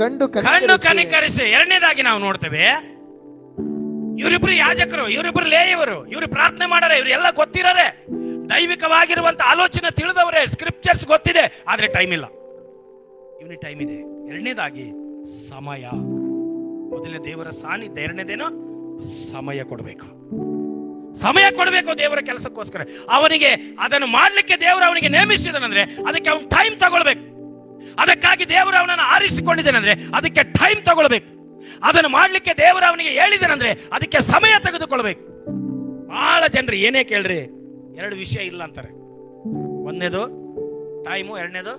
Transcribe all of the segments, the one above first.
ಕಣ್ಣು ಕನಿಕರಿಸಿ. ಎರಡನೇದಾಗಿ ನಾವು ನೋಡ್ತೇವೆ, ಇವರಿಬ್ರು ಯಾಜಕರು, ಇವರಿಬ್ರು ಲೇಯವರು, ಇವರು ಪ್ರಾರ್ಥನೆ ಮಾಡಾರೆ, ಇವ್ರು ಎಲ್ಲ ಗೊತ್ತಿರೋರೆ, ದೈವಿಕವಾಗಿರುವಂತ ಆಲೋಚನೆ ತಿಳಿದವರೇ, ಸ್ಕ್ರಿಪ್ಚರ್ಸ್ ಗೊತ್ತಿದೆ, ಆದ್ರೆ ಟೈಮ್ ಇಲ್ಲ. ಇವನಿಗೆ ಟೈಮ್ ಇದೆ. ಎರಡನೇದಾಗಿ ಸಮಯ. ಮೊದಲನೇ ದೇವರ ಸಾನ್ನಿಧ್ಯ, ಎರಡನೇದೇನು ಸಮಯ ಕೊಡಬೇಕು. ಸಮಯ ಕೊಡಬೇಕು ದೇವರ ಕೆಲಸಕ್ಕೋಸ್ಕರ. ಅವನಿಗೆ ಅದನ್ನು ಮಾಡ್ಲಿಕ್ಕೆ ದೇವರು ಅವನಿಗೆ ನೇಮಿಸಿದನಂದ್ರೆ ಅದಕ್ಕೆ ಅವನು ಟೈಮ್ ತಗೊಳ್ಬೇಕು. ಅದಕ್ಕಾಗಿ ದೇವರು ಅವನನ್ನು ಆರಿಸಿಕೊಂಡಿದ್ದೇನೆಂದ್ರೆ ಅದಕ್ಕೆ ಟೈಮ್ ತಗೊಳ್ಬೇಕು. ಅದನ್ನು ಮಾಡ್ಲಿಕ್ಕೆ ದೇವರು ಅವನಿಗೆ ಹೇಳಿದನಂದ್ರೆ ಅದಕ್ಕೆ ಸಮಯ ತೆಗೆದುಕೊಳ್ಬೇಕು. ಬಹಳ ಜನರು ಏನೇ ಕೇಳ್ರಿ, ಎರಡು ವಿಷಯ ಇಲ್ಲ ಅಂತಾರೆ. ಒಂದನೇದು ಟೈಮು, ಎರಡನೇದು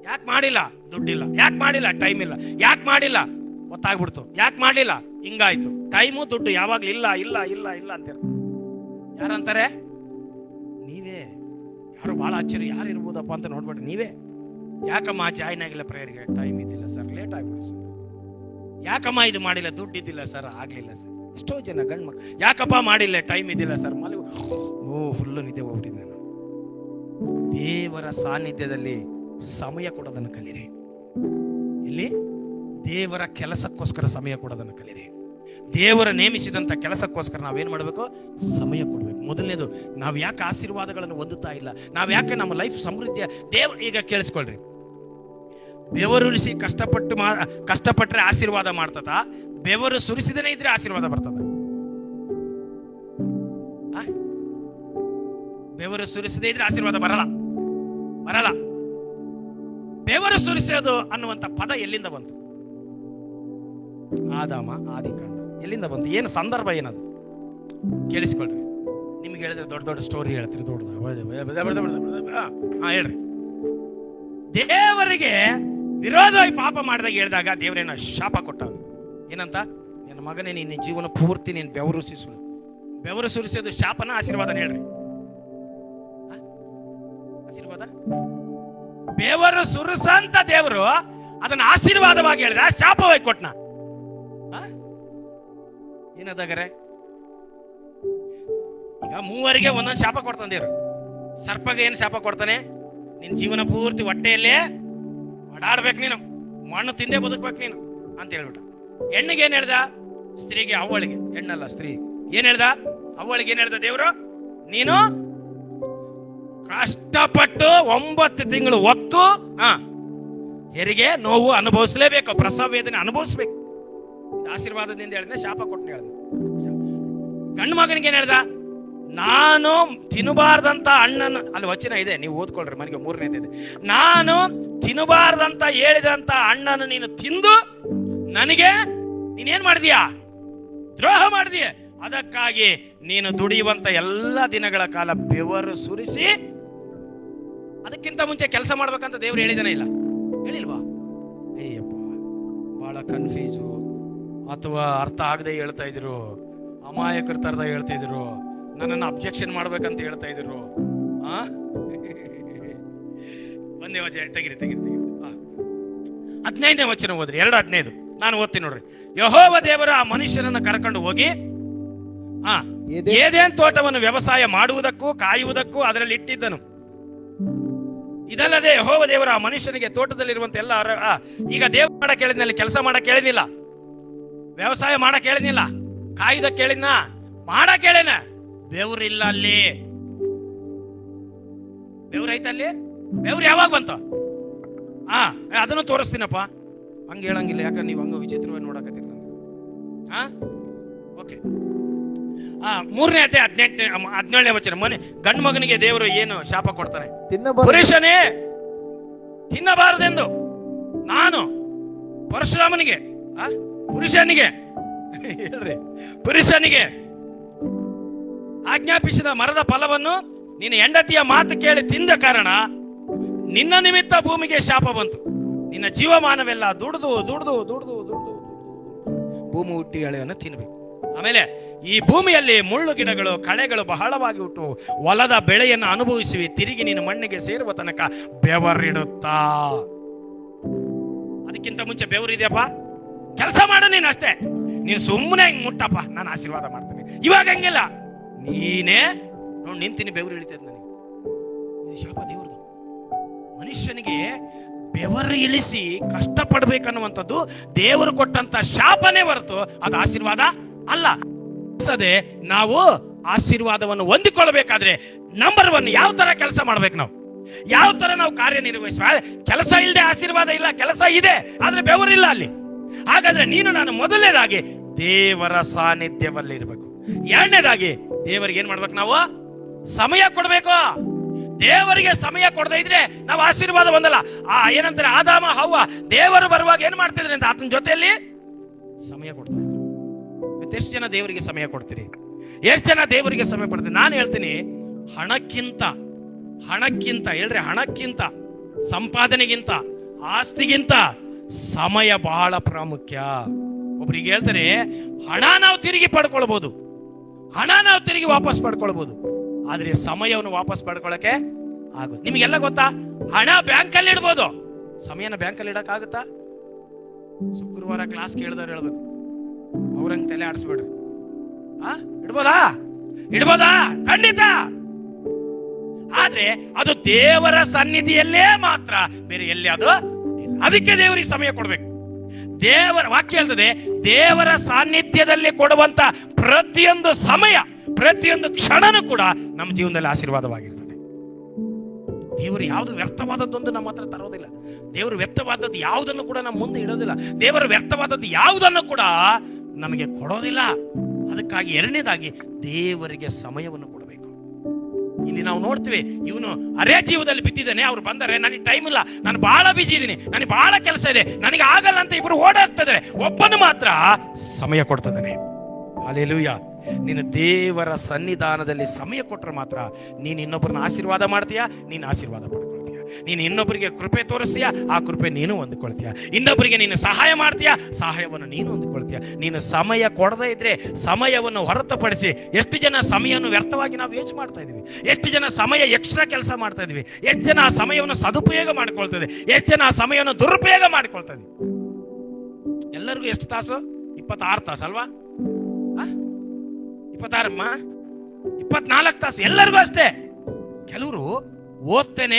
ಯಾಕೆ ಮಾಡಿಲ್ಲ, ದುಡ್ಡಿಲ್ಲ. ಯಾಕೆ ಮಾಡಿಲ್ಲ, ಟೈಮ್ ಇಲ್ಲ. ಯಾಕೆ ಮಾಡಿಲ್ಲ, ಗೊತ್ತಾಗ್ಬಿಡ್ತು. ಯಾಕೆ ಮಾಡಿಲ್ಲ, ಹಿಂಗಾಯ್ತು. ಟೈಮು ದುಡ್ಡು ಯಾವಾಗ್ಲೂ ಇಲ್ಲ ಇಲ್ಲ ಇಲ್ಲ ಇಲ್ಲ ಅಂತಾರೆ. ಯಾರಂತಾರೆ? ನೀವೇ. ಯಾರು ಬಹಳ ಆಶ್ಚರ್ಯ, ಯಾರು ಇರ್ಬೋದಪ್ಪ ಅಂತ ನೋಡ್ಬಿಟ್ರೆ ನೀವೇ. ಯಾಕಮ್ಮ ಜಾಯ್ನ್ ಆಗಿಲ್ಲ ಪ್ರೇಯರ್ಗೆ? ಟೈಮ್ ಇದ್ದಿಲ್ಲ ಸರ್, ಲೇಟ್ ಆಗ್ಬಿಟ್ಟು ಸರ್. ಯಾಕಮ್ಮ ಇದು ಮಾಡಿಲ್ಲ, ದುಡ್ಡು ಇದ್ದಿಲ್ಲ ಸರ್, ಆಗ್ಲಿಲ್ಲ ಸರ್. ಎಷ್ಟೋ ಜನ ಗಂಡು ಮಕ್ಕಳು ಯಾಕಪ್ಪ ಮಾಡಿಲ್ಲ, ಟೈಮ್ ಇದ್ದಿಲ್ಲ ಸರ್, ಫುಲ್ಲು ನಿದ್ದೆ ಹೋಗ್ಬಿಟ್ಟಿದ್ದೆ ನಾನು. ದೇವರ ಸಾನ್ನಿಧ್ಯದಲ್ಲಿ ಸಮಯ ಕೊಡೋದನ್ನು ಕಲೀರಿ. ಇಲ್ಲಿ ದೇವರ ಕೆಲಸಕ್ಕೋಸ್ಕರ ಸಮಯ ಕೊಡೋದನ್ನು ಕಲೀರಿ. ದೇವರ ನೇಮಿಸಿದಂತ ಕೆಲಸಕ್ಕೋಸ್ಕರ ನಾವೇನ್ ಮಾಡಬೇಕು, ಸಮಯ ಕೊಡಬೇಕು. ಮೊದಲನೇದು, ನಾವ್ ಯಾಕೆ ಆಶೀರ್ವಾದಗಳನ್ನು ಹೊಂದುತ್ತಾ ಇಲ್ಲ, ನಾವ್ ಯಾಕೆ ನಮ್ಮ ಲೈಫ್ ಸಮೃದ್ಧಿಯ ದೇವ್ರ. ಈಗ ಕೇಳಿಸ್ಕೊಳ್ರಿ, ಬೆವರುರಿಸಿ ಕಷ್ಟಪಟ್ಟರೆ ಆಶೀರ್ವಾದ ಮಾಡ್ತದ, ಬೆವರು ಸುರಿಸಿದನೇ ಇದ್ರೆ ಆಶೀರ್ವಾದ ಬರ್ತದ. ಬೆವರು ಸುರಿಸದೇ ಇದ್ರೆ ಆಶೀರ್ವಾದ ಬರಲ್ಲ. ಬೆವರು ಸುರಿಸೋದು ಅನ್ನುವಂತ ಪದ ಎಲ್ಲಿಂದ ಬಂತು? ಆದಾಮ ಆದಿಕಾಂಡ ಎಲ್ಲಿಂದ ಬಂತು? ಏನು ಸಂದರ್ಭ ಏನದು? ಕೇಳಿಸ್ಕೊಳ್ರಿ. ನಿಮ್ಗೆ ಹೇಳಿದ್ರೆ ದೊಡ್ಡ ದೊಡ್ಡ ಸ್ಟೋರಿ ಹೇಳ್ತೀರಿ, ಹೇಳ್ರಿ. ದೇವರಿಗೆ ವಿರೋಧವಾಗಿ ಪಾಪ ಮಾಡಿದಾಗ ಹೇಳಿದಾಗ ದೇವರೇನ ಶಾಪ ಕೊಟ್ಟ. ಏನಂತ? ನನ್ನ ಮಗನೇ, ನಿನ್ನ ಜೀವನ ಪೂರ್ತಿ ನೀನು ಬೆವರು ಸುರಿಸು. ಬೆವರು ಸುರಿಸೋದು ಶಾಪನ ಆಶೀರ್ವಾದನ? ಹೇಳ್ರಿ. ಆಶೀರ್ವಾದ. ಬೆವರು ಸುರಿಸಂತ ದೇವರು ಅದನ್ನ ಆಶೀರ್ವಾದವಾಗಿ ಹೇಳಿದ, ಶಾಪವಾಗಿ ಕೊಟ್ನ. ಏನದಾಗರೆ? ಈಗ ಮೂವರಿಗೆ ಒಂದೊಂದು ಶಾಪ ಕೊಡ್ತಾನೆ ದೇವ್ರು. ಸರ್ಪಗೆ ಏನು ಶಾಪ ಕೊಡ್ತಾನೆ? ನಿನ್ ಜೀವನ ಪೂರ್ತಿ ಹೊಟ್ಟೆಯಲ್ಲೇ ಓಡಾಡ್ಬೇಕು, ನೀನು ಮಣ್ಣು ತಿಂದೇ ಬದುಕ್ಬೇಕು ನೀನು ಅಂತ ಹೇಳ್ಬಿಟ್ಟ. ಹೆಣ್ಣಿಗೆ ಏನ್ ಹೇಳ್ದ? ಸ್ತ್ರೀಗೆ, ಅವಳಿಗೆ, ಹೆಣ್ಣಲ್ಲ ಸ್ತ್ರೀ, ಏನ್ ಹೇಳ್ದ? ಅವಳಿಗೆ ಏನ್ ಹೇಳ್ದ ದೇವ್ರು? ನೀನು ಕಷ್ಟಪಟ್ಟು 9 ತಿಂಗಳು ಹೊತ್ತು ಹೆರಿಗೆ ನೋವು ಅನುಭವಿಸಲೇಬೇಕು, ಪ್ರಸವ ವೇದನೆ ಅನುಭವಿಸ್ಬೇಕು. ಆಶೀರ್ವಾದದಿಂದ ಹೇಳಿದ, ಶಾಪ ಕೊಟ್ಟು ಹೇಳ್ದ. ಗಂಡು ಮಗನಿಗೆ ಏನ್ ಹೇಳ್ದ? ನಾನು ತಿನ್ನಬಾರ್ದಂತ ಹಣ್ಣನ್ನು, ಅಲ್ಲಿ ವಚನ ಇದೆ, ನೀವು ಓದ್ಕೊಳ್ರಿ ಮನೆಗೆ, 3ನೇದಿದೆ. ನಾನು ತಿನ್ನಬಾರ್ದಂತ ಹೇಳಿದಂತ ಹಣ್ಣನ್ನು ನೀನು ತಿಂದು ನನಗೆ ನೀನೇನ್ ಮಾಡಿದೀಯಾ? ದ್ರೋಹ ಮಾಡಿದೀಯ. ಅದಕ್ಕಾಗಿ ನೀನು ದುಡಿಯುವಂತ ಎಲ್ಲ ದಿನಗಳ ಕಾಲ ಬೆವರು ಸುರಿಸಿ, ಅದಕ್ಕಿಂತ ಮುಂಚೆ ಕೆಲಸ ಮಾಡ್ಬೇಕಂತ ದೇವ್ರು ಹೇಳಿದಾನೆ ಇಲ್ಲ? ಹೇಳಿಲ್ವಾ? ಅಯ್ಯಪ್ಪ, ಬಹಳ ಕನ್ಫ್ಯೂಸು, ಅಥವಾ ಅರ್ಥ ಆಗದೆ ಹೇಳ್ತಾ ಇದ್ರು, ಅಮಾಯಕರ ತರದ ಹೇಳ್ತಾ ಇದ್ರು, ನನ್ನನ್ನು ಅಬ್ಜೆಕ್ಷನ್ ಮಾಡ್ಬೇಕಂತ ಹೇಳ್ತಾ ಇದ್ರು. ಒಂದೇ ವಚನ ತೆಗಿರಿ. 15ನೇ ವಚನ ಓದ್ರಿ, 2:15. ನಾನು ಓದ್ತೀನಿ ನೋಡ್ರಿ. ಯೆಹೋವ ದೇವರು ಆ ಮನುಷ್ಯನನ್ನು ಕರ್ಕೊಂಡು ಹೋಗಿ ಏದೇನ್ ತೋಟವನ್ನು ವ್ಯವಸಾಯ ಮಾಡುವುದಕ್ಕೂ ಕಾಯುವುದಕ್ಕೂ ಅದರಲ್ಲಿ ಇಟ್ಟಿದ್ದನು. ಇದಲ್ಲದೆ ಯೆಹೋವ ದೇವರು ಆ ಮನುಷ್ಯನಿಗೆ ತೋಟದಲ್ಲಿರುವಂತ ಎಲ್ಲ ಈಗ ದೇವ್ರು ಮಾಡಕ್ ಹೇಳಿದ್ನಲ್ಲಿ, ಕೆಲಸ ಮಾಡಕ್ ಹೇಳಿದ್ನಿಲ್ಲ, ವ್ಯವಸಾಯ ಮಾಡಕ್ ಹೇಳಿದ್ನಿಲ್ಲ, ಕಾಯ್ದಕ್ಕೆ ಹೇಳಿದ್ನ, ಮಾಡಕ್ ಹೇಳಿನ. ಬೆವ್ರಿಲ್ಲ ಅಲ್ಲಿ. ಬೆವ್ರು ಐತಲ್ಲಿ? ಬೆವ್ರು ಯಾವಾಗ ಬಂತು? ಅದನ್ನು ತೋರಿಸ್ತೀನಪ್ಪ. ಹಂಗ ಹೇಳಂಗಿಲ್ಲ, ಯಾಕಂದ್ರೆ ನೀವು ಹಂಗ ವಿಚಿತ್ರವಾಗಿ ನೋಡಕತ್ತೀರಿ. ಓಕೆ. 3ನೇ ಅಧ್ಯಾಯ 17ನೇ ವಚನ. ಗಂಡು ಮಗನಿಗೆ ದೇವರು ಏನು ಶಾಪ ಕೊಡ್ತಾನೆ? ಪುರುಷನೇ ತಿನ್ನಬಾರದೆಂದು ನಾನು ಪರಶುರಾಮನಿಗೆ, ಪುರುಷನಿಗೆ ಹೇಳ್ರಿ, ಪುರುಷನಿಗೆ ಆಜ್ಞಾಪಿಸಿದ ಮರದ ಫಲವನ್ನು ನಿನ್ನ ಹೆಂಡತಿಯ ಮಾತು ಕೇಳಿ ತಿಂದ ಕಾರಣ ನಿನ್ನ ನಿಮಿತ್ತ ಭೂಮಿಗೆ ಶಾಪ ಬಂತು. ನಿನ್ನ ಜೀವಮಾನವೆಲ್ಲ ದುಡ್ದು ದುಡ್ದು ದುಡ್ದು ದುಡ್ದು ಭೂಮಿ ಹುಟ್ಟಿ ಎಳೆಯನ್ನು ತಿನ್ಬೇಕು. ಆಮೇಲೆ ಈ ಭೂಮಿಯಲ್ಲಿ ಮುಳ್ಳು ಗಿಡಗಳು, ಕಳೆಗಳು ಬಹಳವಾಗಿ ಹುಟ್ಟು ಹೊಲದ ಬೆಳೆಯನ್ನು ಅನುಭವಿಸುವಿ. ತಿರುಗಿ ನೀನು ಮಣ್ಣಿಗೆ ಸೇರುವ ತನಕ ಬೆವರಿಡುತ್ತಾ. ಅದಕ್ಕಿಂತ ಮುಂಚೆ ಬೆವರಿದೆಯಪ್ಪ, ಕೆಲಸ ಮಾಡು ನೀನು ಅಷ್ಟೇ. ನೀನು ಸುಮ್ಮನೆ ಹಿಂಗ್ ಮುಟ್ಟಪ್ಪ, ನಾನು ಆಶೀರ್ವಾದ ಮಾಡ್ತೀನಿ. ಇವಾಗ ಹಂಗಿಲ್ಲ, ನೀನೇ ನೋಡಿ ನಿಂತೀನಿ, ಬೆವರು ಇಳಿತದ ನನಗೆ. ಇದು ಶಾಪ ದೇವ್ರದು. ಮನುಷ್ಯನಿಗೆ ಬೆವರು ಇಳಿಸಿ ಕಷ್ಟಪಡ್ಬೇಕನ್ನುವಂಥದ್ದು ದೇವರು ಕೊಟ್ಟಂತ ಶಾಪನೇ ಹೊರತು ಅದು ಆಶೀರ್ವಾದ ಅಲ್ಲ. ನಾವು ಆಶೀರ್ವಾದವನ್ನು ಹೊಂದಿಕೊಳ್ಳಬೇಕಾದ್ರೆ ನಂಬರ್ 1 ಯಾವ ತರ ಕೆಲಸ ಮಾಡ್ಬೇಕು, ನಾವು ಯಾವ ತರ ನಾವು ಕಾರ್ಯನಿರ್ವಹಿಸುವ. ಕೆಲಸ ಇಲ್ಲದೆ ಆಶೀರ್ವಾದ ಇಲ್ಲ, ಕೆಲಸ ಇದೆ ಆದ್ರೆ ಬೆವರಿಲ್ಲ ಅಲ್ಲಿ. ಹಾಗಾದ್ರೆ ನೀನು ನಾನು ಮೊದಲನೇದಾಗಿ ದೇವರ ಸಾನ್ನಿಧ್ಯವಲ್ಲಿ ಇರಬೇಕು. ಎರಡನೇದಾಗಿ ದೇವರಿಗೆ ಏನ್ ಮಾಡ್ಬೇಕು, ನಾವು ಸಮಯ ಕೊಡ್ಬೇಕು. ದೇವರಿಗೆ ಸಮಯ ಕೊಡದೇ ಇದ್ರೆ ನಾವು ಆಶೀರ್ವಾದ ಹೊಂದಲ್ಲ. ಏನಂತಾರೆ, ಆದಾಮ ಹವ್ವ ದೇವರು ಬರುವಾಗ ಏನ್ ಮಾಡ್ತಿದ್ರೆ ಅಂತ ಆತನ ಜೊತೆಯಲ್ಲಿ ಸಮಯ ಕೊಡ್ತಾರೆ. ಎಷ್ಟು ಜನ ದೇವರಿಗೆ ಸಮಯ ಕೊಡ್ತೀರಿ? ಎಷ್ಟು ಜನ ದೇವರಿಗೆ ಸಮಯ ಕೊಡ್ತೀರಿ? ನಾನು ಹೇಳ್ತೀನಿ, ಹಣಕ್ಕಿಂತ ಹೇಳ್ರಿ, ಹಣಕ್ಕಿಂತ, ಸಂಪಾದನೆಗಿಂತ, ಆಸ್ತಿಗಿಂತ ಸಮಯ ಬಹಳ ಪ್ರಾಮುಖ್ಯ. ಒಬ್ರಿಗೆ ಹೇಳ್ತಾರೆ, ಹಣ ನಾವು ತಿರುಗಿ ಪಡ್ಕೊಳ್ಬಹುದು, ಹಣ ನಾವು ತಿರುಗಿ ವಾಪಸ್ ಪಡ್ಕೊಳ್ಬಹುದು, ಆದ್ರೆ ಸಮಯವನ್ನು ವಾಪಸ್ ಪಡ್ಕೊಳಕ್ಕೆ ಆಗೋದು. ನಿಮ್ಗೆಲ್ಲ ಗೊತ್ತಾ, ಹಣ ಬ್ಯಾಂಕಲ್ಲಿ ಇಡ್ಬೋದು, ಸಮಯನ ಬ್ಯಾಂಕಲ್ಲಿ ಇಡಕ್ ಆಗುತ್ತಾ? ಶುಕ್ರವಾರ ಕ್ಲಾಸ್ ಕೇಳಿದವ್ರು ಹೇಳ್ಬೇಕು, ಅವ್ರಂಗ್ ತಲೆ ಆಡಿಸ್ಬೇಡ್ರಿ. ಇಡ್ಬೋದಾ? ಖಂಡಿತ. ಆದ್ರೆ ಅದು ದೇವರ ಸನ್ನಿಧಿಯಲ್ಲೇ ಮಾತ್ರ, ಬೇರೆ ಎಲ್ಲಿ ಅದು ಇಲ್ಲ. ಅದಕ್ಕೆ ದೇವರಿಗೆ ಸಮಯ ಕೊಡ್ಬೇಕು. ದೇವರ ವಾಕ್ಯ ಹೇಳ್ತದೆ, ದೇವರ ಸಾನ್ನಿಧ್ಯದಲ್ಲಿ ಕೊಡುವಂತ ಪ್ರತಿಯೊಂದು ಸಮಯ, ಪ್ರತಿಯೊಂದು ಕ್ಷಣನೂ ಕೂಡ ನಮ್ಮ ಜೀವನದಲ್ಲಿ ಆಶೀರ್ವಾದವಾಗಿರ್ತದೆ. ದೇವರು ಯಾವುದು ವ್ಯರ್ಥವಾದದ್ದೊಂದು ನಮ್ಮ ಹತ್ರ ತರೋದಿಲ್ಲ. ದೇವರು ವ್ಯರ್ಥವಾದದ್ದು ಯಾವುದನ್ನು ಕೂಡ ನಮ್ಮ ಮುಂದೆ ಇಡೋದಿಲ್ಲ. ದೇವರು ವ್ಯರ್ಥವಾದದ್ದು ಯಾವುದನ್ನು ಕೂಡ ನಮಗೆ ಕೊಡೋದಿಲ್ಲ. ಅದಕ್ಕಾಗಿ ಎರಡನೇದಾಗಿ ದೇವರಿಗೆ ಸಮಯವನ್ನು ಕೊಡಬೇಕು. ಇಲ್ಲಿ ನಾವು ನೋಡ್ತೀವಿ, ಇವನು ಅರೆ ಜೀವದಲ್ಲಿ ಬಿದ್ದಿದ್ದಾನೆ, ಅವ್ರು ಬಂದರೆ ನನಗೆ ಟೈಮ್ ಇಲ್ಲ, ನಾನು ಬಹಳ ಬಿಜಿ ಇದ್ದೀನಿ, ನನಗೆ ಬಹಳ ಕೆಲಸ ಇದೆ, ನನಗೆ ಆಗಲ್ಲ ಅಂತ ಇಬ್ರು ಓಡಾಡ್ತಿದ್ದಾರೆ. ಒಬ್ಬನು ಮಾತ್ರ ಸಮಯ ಕೊಡ್ತಿದ್ದಾನೆ. ಹಲ್ಲೆಲೂಯಾ. ನೀನು ದೇವರ ಸನ್ನಿಧಾನದಲ್ಲಿ ಸಮಯ ಕೊಟ್ಟರೆ ಮಾತ್ರ ನೀನು ಇನ್ನೊಬ್ಬರನ್ನ ಆಶೀರ್ವಾದ ಮಾಡ್ತೀಯಾ, ನೀನು ಆಶೀರ್ವಾದ ಪಡ್ಕೊಳ್ತೀಯ. ನೀನು ಇನ್ನೊಬ್ಬರಿಗೆ ಕೃಪೆ ತೋರಿಸ್ತೀಯಾ, ಆ ಕೃಪೆ ನೀನು ಹೊಂದಿಕೊಳ್ತೀಯ. ಇನ್ನೊಬ್ಬರಿಗೆ ನೀನು ಸಹಾಯ ಮಾಡ್ತೀಯಾ, ಸಹಾಯವನ್ನು ನೀನು ಹೊಂದಿಕೊಳ್ತೀಯ. ನೀನು ಸಮಯ ಕೊಡದೇ ಇದ್ರೆ ಸಮಯವನ್ನು ಹೊರತುಪಡಿಸಿ ಎಷ್ಟು ಜನ ಸಮಯವನ್ನು ವ್ಯರ್ಥವಾಗಿ ನಾವು ವೇಸ್ಟ್ ಮಾಡ್ತಾ ಇದೀವಿ, ಎಷ್ಟು ಜನ ಸಮಯ ಎಕ್ಸ್ಟ್ರಾ ಕೆಲಸ ಮಾಡ್ತಾ ಇದೀವಿ, ಎಷ್ಟು ಜನ ಆ ಸಮಯವನ್ನು ಸದುಪಯೋಗ ಮಾಡ್ಕೊಳ್ತಾ ಇದ್ದೀವಿ, ಎಷ್ಟು ಜನ ಆ ಸಮಯವನ್ನು ದುರುಪಯೋಗ ಮಾಡ್ಕೊಳ್ತಾ ಇದೀವಿ. ಎಲ್ಲರಿಗೂ ಎಷ್ಟು ತಾಸು? 26 ತಾಸು ಅಲ್ವಾ? 26 24 ತಾಸು ಎಲ್ಲರಿಗೂ ಅಷ್ಟೇ. ಕೆಲವರು ಓದ್ತಾನೆ,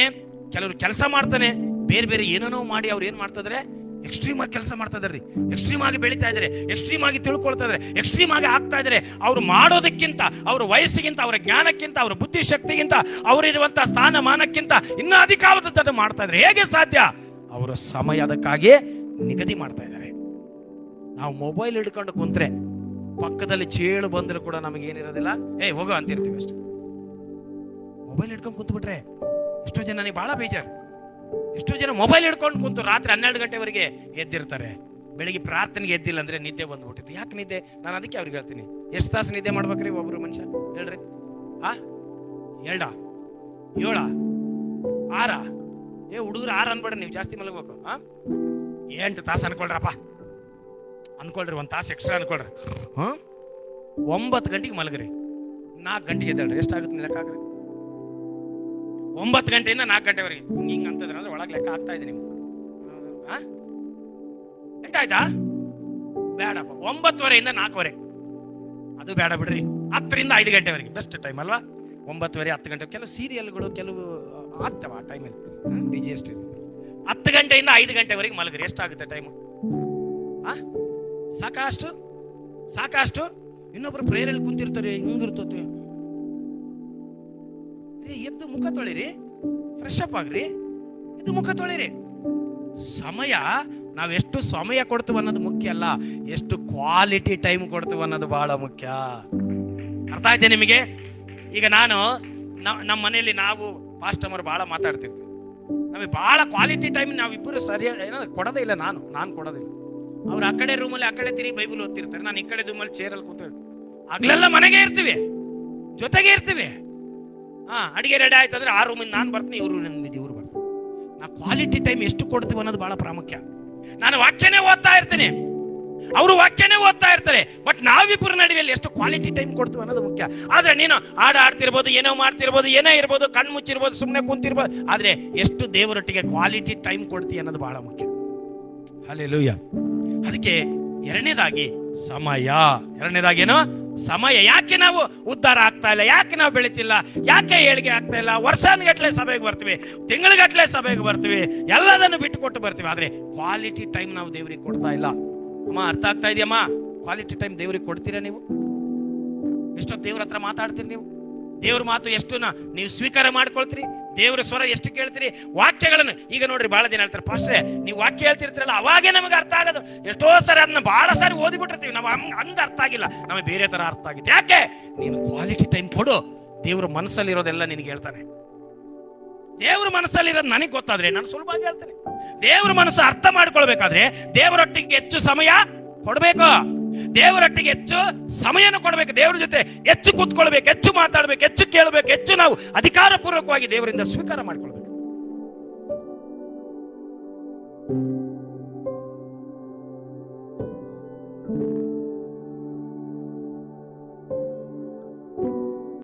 ಕೆಲವರು ಕೆಲಸ ಮಾಡ್ತಾನೆ, ಬೇರೆ ಬೇರೆ ಏನೇನೋ ಮಾಡಿ ಅವ್ರು ಏನ್ ಮಾಡ್ತಾ ಇದಾರೆ, ಎಕ್ಸ್ಟ್ರೀಮ್ ಆಗಿ ಕೆಲಸ ಮಾಡ್ತಾ ಇದಾರೆ, ಎಕ್ಸ್ಟ್ರೀಮ್ ಆಗಿ ಬೆಳೀತಾ ಇದಾರೆ, ಎಕ್ಸ್ಟ್ರೀಮ್ ಆಗಿ ತಿಳ್ಕೊಳ್ತಾ ಇದಾರೆ, ಎಕ್ಸ್ಟ್ರೀಮ್ ಆಗಿ ಆಗ್ತಾ ಇದಾರೆ. ಅವ್ರು ಮಾಡೋದಕ್ಕಿಂತ, ಅವ್ರ ವಯಸ್ಸಿಗಿಂತ, ಅವರ ಜ್ಞಾನಕ್ಕಿಂತ, ಅವರ ಬುದ್ಧಿಶಕ್ತಿಗಿಂತ, ಅವರಿರುವಂತ ಸ್ಥಾನಮಾನಕ್ಕಿಂತ ಇನ್ನೂ ಅಧಿಕಾವಧದ್ದು ಮಾಡ್ತಾ ಇದಾರೆ. ಹೇಗೆ ಸಾಧ್ಯ? ಅವರ ಸಮಯ ಅದಕ್ಕಾಗಿ ನಿಗದಿ ಮಾಡ್ತಾ ಇದ್ದಾರೆ. ನಾವು ಮೊಬೈಲ್ ಹಿಡ್ಕೊಂಡು ಕುಂತ್ರೆ ಪಕ್ಕದಲ್ಲಿ ಚೇಳು ಬಂದ್ರು ಕೂಡ ನಮಗೆ ಏನಿರೋದಿಲ್ಲ, ಹೋಗೋ ಅಂತಿರ್ತೀವಿ ಅಷ್ಟೇ. ಮೊಬೈಲ್ ಹಿಡ್ಕೊಂಡು ಕುಂತು ಬಿಟ್ರೆ ಎಷ್ಟೋ ಜನ ನನಗೆ ಬಹಳ ಬೇಜಾರು. ಎಷ್ಟೋ ಜನ ಮೊಬೈಲ್ ಹಿಡ್ಕೊಂಡು ಕುಂತು ರಾತ್ರಿ 12 ಗಂಟೆವರೆಗೆ ಎದ್ದಿರ್ತಾರೆ. ಬೆಳಿಗ್ಗೆ ಪ್ರಾರ್ಥನೆಗೆ ಎದ್ದಿಲ್ಲ ಅಂದ್ರೆ ನಿದ್ದೆ ಬಂದ್ಬಿಟ್ಟಿತ್ತು. ಯಾಕೆ ನಿದ್ದೆ? ನಾನು ಅದಕ್ಕೆ ಅವ್ರಿಗೆ ಹೇಳ್ತೀನಿ, ಎಷ್ಟು ತಾಸು ನಿದ್ದೆ ಮಾಡ್ಬೇಕ್ರಿ ಒಬ್ರು ಮನುಷ್ಯ ಹೇಳ್ರಿ? 2 7 6 ಹುಡುಗರು 6 ಅನ್ಬೇಡ್ರಿ, ನೀವು ಜಾಸ್ತಿ ಮಲಗಬೇಕು. 8 ತಾಸು ಅನ್ಕೊಳ್ರಪ್ಪ, ಅನ್ಕೊಳ್ರಿ, 1 ತಾಸು ಎಕ್ಸ್ಟ್ರಾ ಅನ್ಕೊಳ್ರಿ. 9 ಗಂಟೆಗೆ ಮಲಗ್ರಿ, 4 ಗಂಟೆಗೆ ಎದ್ದೇಳ್ರಿ. ಎಷ್ಟಾಗುತ್ತೆ ಲೆಕ್ಕ ಹಾಕ್ರಿ? 9 ಗಂಟೆಯಿಂದ 4 ಗಂಟೆವರೆಗೆ ಹಿಂಗ ಅಂತಂದ್ರೆ ಅಂದ್ರೆ ಒಳಗೆ ಲೆಕ್ಕ ಆಗ್ತಾ ಇದೆ ನಿಮ್ಗೆ. ಆಯ್ತಾ? ಬೇಡಪ್ಪ, 9:30 4:15 ಅದು ಬೇಡ ಬಿಡ್ರಿ. 10ರಿಂದ 5 ಗಂಟೆವರೆಗೆ ಬೆಸ್ಟ್ ಟೈಮ್ ಅಲ್ವಾ? 9:30 10 ಗಂಟೆ. ಕೆಲವು ಸೀರಿಯಲ್ಗಳು ಕೆಲವು ಆಗ್ತಾವ ಆ ಟೈಮಲ್ಲಿ, ಬಿಜಿ ಎಷ್ಟು 10 ಗಂಟೆಯಿಂದ 5 ಗಂಟೆವರೆಗೆ ಮಲಗ್ರಿ. ಎಷ್ಟಾಗುತ್ತೆ ಟೈಮು? ಸಾಕಷ್ಟು. ಇನ್ನೊಬ್ರು ಪ್ರೇರಲ್ಲಿ ಕುಂತಿರ್ತಾರೆ, ಹಿಂಗಿರ್ತದೆ. ಎದ್ದು ಮುಖ ತೊಳಿರಿ, ಫ್ರೆಶ್ ಅಪ್ ಆಗ್ರಿ, ಎದ್ದು ಮುಖ ತೊಳಿರಿ. ಸಮಯ, ನಾವೆಷ್ಟು ಸಮಯ ಕೊಡ್ತೀವಿ ಅನ್ನೋದು ಮುಖ್ಯ ಅಲ್ಲ, ಎಷ್ಟು ಕ್ವಾಲಿಟಿ ಟೈಮ್ ಕೊಡ್ತೀವಿ ಅನ್ನೋದು ಬಹಳ ಮುಖ್ಯ. ಅರ್ಥ ಆಯ್ತಾ ನಿಮಗೆ? ಈಗ ನಾನು ನಮ್ಮ ಮನೆಯಲ್ಲಿ ನಾವು ಪಾಸ್ಟಮರ್ ಬಹಳ ಮಾತಾಡ್ತಿರ್ತೀವಿ. ನಮಗೆ ಬಹಳ ಕ್ವಾಲಿಟಿ ಟೈಮ್ ನಾವಿಬ್ಬರು ಸರಿಯಾಗಿ ಏನಾದ್ರು ಕೊಡೋದೇ ಇಲ್ಲ. ನಾನು ಕೊಡೋದಿಲ್ಲ. ಅವ್ರು ಆ ಕಡೆ ರೂಮಲ್ಲಿ ಆ ಕಡೆ ತಿರುಗಿ ಬೈಬಲ್ ಓದ್ತಿರ್ತಾರೆ, ನಾನು ಈ ಕಡೆ ರೂಮಲ್ಲಿ ಚೇರಲ್ಲಿ ಕೂತಿರ್ತೀನಿ. ಆಗ್ಲೆಲ್ಲ ಮನೆಗೆ ಇರ್ತೀವಿ, ಜೊತೆಗೆ ಇರ್ತೀವಿ. ಅಡಿಗೆ ರೆಡಿ ಆಯ್ತು ಅಂದ್ರೆ ಆ ರೂಮಿಂದ ನಾನು ಬರ್ತೀನಿ, ಇವ್ರು ಬರ್ತೀನಿ. ನಾವು ಕ್ವಾಲಿಟಿ ಟೈಮ್ ಎಷ್ಟು ಕೊಡ್ತೀವಿ ಅನ್ನೋದು ಬಹಳ ಪ್ರಾಮುಖ್ಯ. ನಾನು ವಾಕ್ಯನೇ ಓದ್ತಾ ಇರ್ತೀನಿ, ಅವರು ವಾಕ್ಯನೇ ಓದ್ತಾ ಇರ್ತಾರೆ, ಬಟ್ ನಾವಿಬ್ಬರ ನಡುವೆಯಲ್ಲಿ ಎಷ್ಟು ಕ್ವಾಲಿಟಿ ಟೈಮ್ ಕೊಡ್ತೀವಿ ಅನ್ನೋದು ಮುಖ್ಯ. ಆದ್ರೆ ನೀನು ಆಡ್ತಿರ್ಬೋದು, ಏನೋ ಮಾಡ್ತಿರ್ಬೋದು, ಏನೇ ಇರ್ಬೋದು, ಕಣ್ಣು ಮುಚ್ಚಿರ್ಬೋದು, ಸುಮ್ಮನೆ ಕುಂತಿರ್ಬೋದು, ಆದ್ರೆ ಎಷ್ಟು ದೇವರೊಟ್ಟಿಗೆ ಕ್ವಾಲಿಟಿ ಟೈಮ್ ಕೊಡ್ತೀವಿ ಅನ್ನೋದು ಬಹಳ ಮುಖ್ಯ. ಹಲ್ಲೆಲೂಯಾ. ಅದಕ್ಕೆ ಎರಡನೇದಾಗಿ ಸಮಯ, ಎರಡನೇದಾಗೇನು ಸಮಯ. ಯಾಕೆ ನಾವು ಉದ್ಧಾರ ಆಗ್ತಾ ಇಲ್ಲ, ಯಾಕೆ ನಾವು ಬೆಳಿತಿಲ್ಲ, ಯಾಕೆ ಏಳಿಗೆ ಆಗ್ತಾ ಇಲ್ಲ? ವರ್ಷಾನುಗಟ್ಲೆ ಸಭೆಗೆ ಬರ್ತೀವಿ, ತಿಂಗಳಿಗಟ್ಲೆ ಸಭೆಗೆ ಬರ್ತೀವಿ, ಎಲ್ಲದನ್ನು ಬಿಟ್ಟುಕೊಟ್ಟು ಬರ್ತೀವಿ, ಆದ್ರೆ ಕ್ವಾಲಿಟಿ ಟೈಮ್ ನಾವು ದೇವರಿಗೆ ಕೊಡ್ತಾ ಇಲ್ಲ. ಅಮ್ಮ, ಅರ್ಥ ಆಗ್ತಾ ಇದೆಯಮ್ಮ? ಕ್ವಾಲಿಟಿ ಟೈಮ್ ದೇವರಿಗೆ ಕೊಡ್ತೀರಾ ನೀವು? ಎಷ್ಟೊತ್ತು ದೇವ್ರ ಹತ್ರ ಮಾತಾಡ್ತೀರಿ ನೀವು? ದೇವ್ರ ಮಾತು ಎಷ್ಟು ನೀವು ಸ್ವೀಕಾರ ಮಾಡ್ಕೊಳ್ತೀರಿ? ದೇವ್ರ ಸ್ವರ ಎಷ್ಟು ಕೇಳ್ತೀರಿ? ವಾಕ್ಯಗಳನ್ನು ಈಗ ನೋಡ್ರಿ, ಬಹಳ ಜನ ಹೇಳ್ತಾರೆ, ಪಾಸ್ಟ್ರೆ ನೀವು ವಾಕ್ಯ ಹೇಳ್ತಿರ್ತೀರಲ್ಲ ಅವಾಗೇ ನಮಗೆ ಅರ್ಥ ಆಗೋದು. ಎಷ್ಟೋ ಸರಿ ಅದನ್ನ ಬಹಳ ಸಾರಿ ಓದಿಬಿಟ್ಟಿರ್ತೀವಿ, ನಾವು ಹಂಗ ಅರ್ಥ ಆಗಿಲ್ಲ, ನಮಗೆ ಬೇರೆ ತರ ಅರ್ಥ ಆಗಿದೆ. ಯಾಕೆ? ನೀನು ಕ್ವಾಲಿಟಿ ಟೈಮ್ ಕೊಡು. ದೇವ್ರ ಮನಸ್ಸಲ್ಲಿರೋದೆಲ್ಲ ನಿನಗೆ ಹೇಳ್ತಾನೆ. ದೇವ್ರ ಮನಸ್ಸಲ್ಲಿರೋದು ನನಗೆ ಗೊತ್ತಾದ್ರೆ ನಾನು ಸುಲಭವಾಗಿ ಹೇಳ್ತೇನೆ. ದೇವ್ರ ಮನಸ್ಸು ಅರ್ಥ ಮಾಡ್ಕೊಳ್ಬೇಕಾದ್ರೆ ದೇವರೊಟ್ಟಿಗೆ ಹೆಚ್ಚು ಸಮಯ ಕೊಡ್ಬೇಕು, ದೇವರೊಟ್ಟಿಗೆ ಹೆಚ್ಚು ಸಮಯನ ಕೊಡ್ಬೇಕು, ದೇವರ ಜೊತೆ ಹೆಚ್ಚು ಕೂತ್ಕೊಳ್ಬೇಕು, ಹೆಚ್ಚು ಮಾತಾಡ್ಬೇಕು, ಹೆಚ್ಚು ಕೇಳಬೇಕು, ಹೆಚ್ಚು ನಾವು ಅಧಿಕಾರ ಪೂರ್ವಕವಾಗಿ ದೇವರಿಂದ ಸ್ವೀಕಾರ ಮಾಡ್ಕೊಳ್ಬೇಕು.